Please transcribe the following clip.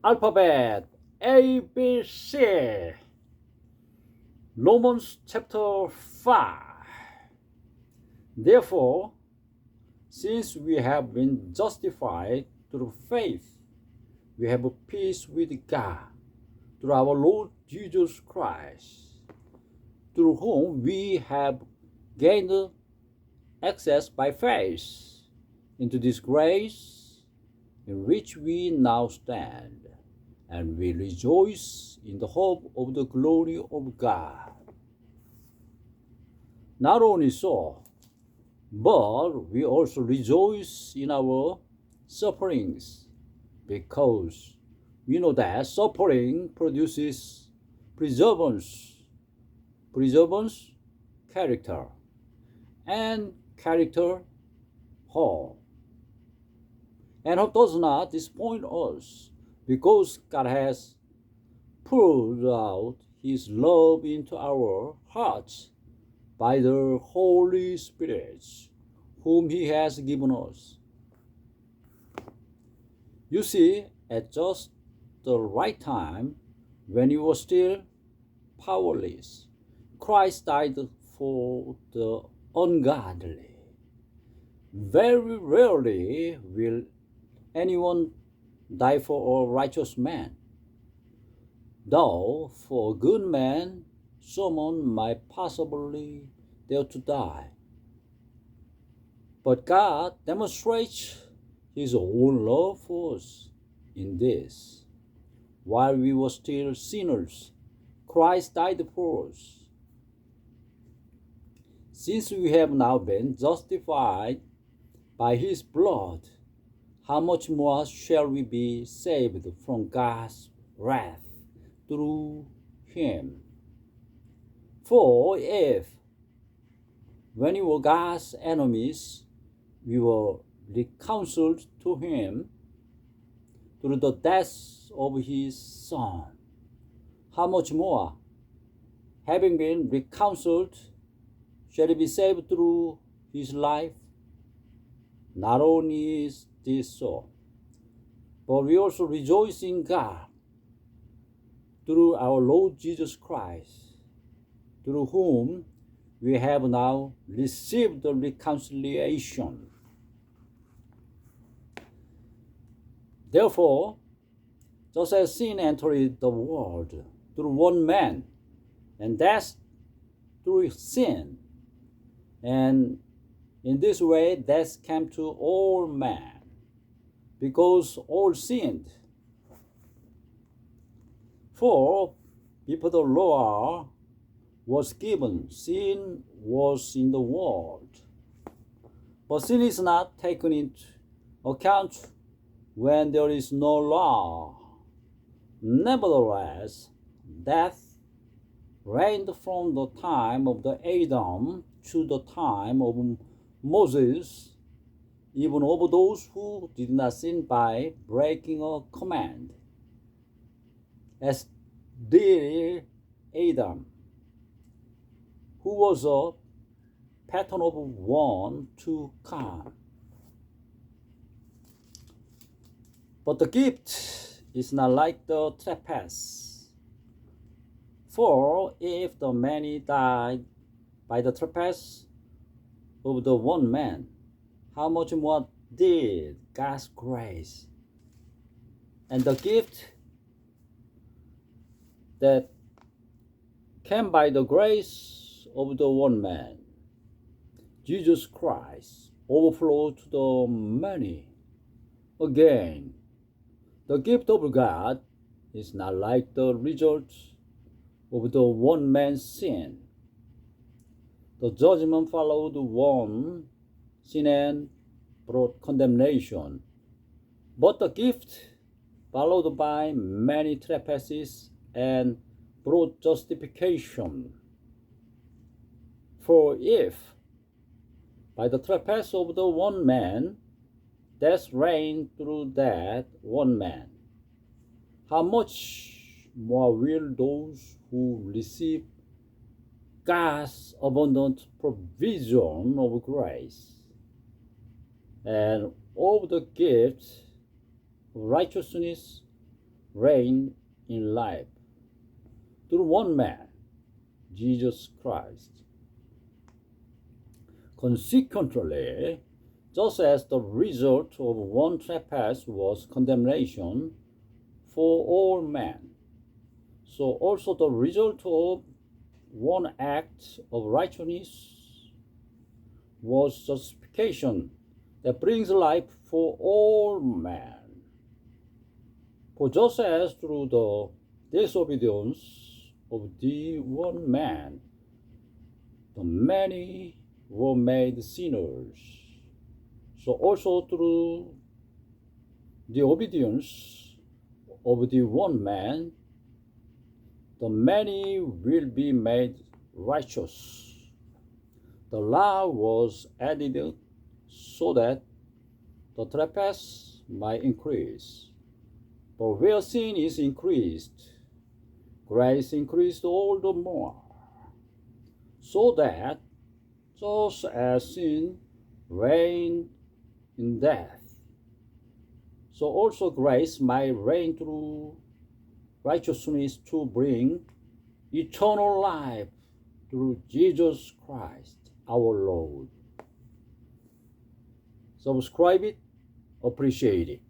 Alphabet A, B, C. Romans chapter 5. Therefore, since we have been justified through faith, we have peace with God through our Lord Jesus Christ, through whom we have gained access by faith into this grace in which we now stand, and we rejoice in the hope of the glory of God. Not only so, but we also rejoice in our sufferings, because we know that suffering produces perseverance, character, and character, hope. And hope does not disappoint us, because God has poured out His love into our hearts by the Holy Spirit, whom He has given us. You see, at just the right time, when we were still powerless, Christ died for the ungodly. Very rarely will anyone die for a righteous man, though for a good man someone might possibly dare to die. But God demonstrates His own love for us in this: while we were still sinners, Christ died for us. Since we have now been justified by His blood, how much more shall we be saved from God's wrath through Him? For if, when we were God's enemies, we were reconciled to Him through the death of His Son, how much more, having been reconciled, shall we be saved through His life? Not only is this so, but we also rejoice in God through our Lord Jesus Christ, through whom we have now received the reconciliation. Therefore, just as sin entered the world through one man, and death through sin, and in this way death came to all men, because all sinned. For before the law was given, sin was in the world. But sin is not taken into account when there is no law. Nevertheless, death reigned from the time of the Adam to the time of Moses, even over those who did not sin by breaking a command, as did Adam, who was a pattern of one to come. But the gift is not like the trespass. For if the many died by the trespass of the one man, how much more did God's grace and the gift that came by the grace of the one man, Jesus Christ, overflow to the many? Again, the gift of God is not like the result of the one man's sin. The judgment followed one sin and brought condemnation, but the gift followed by many trespasses and brought justification. For if, by the trespass of the one man, death reigned through that one man, how much more will those who receive God's abundant provision of grace and of the gift of righteousness reign in life through one man, Jesus Christ. Consequently, just as the result of one trespass was condemnation for all men, so also the result of one act of righteousness was justification that brings life for all men. For just as through the disobedience of the one man, the many were made sinners, so also through the obedience of the one man, the many will be made righteous. The law was added so that the trespass might increase. But where sin is increased, grace increased all the more, so that just as sin reigned in death, so also grace might reign through righteousness to bring eternal life through Jesus Christ our Lord. Subscribe it, appreciate it.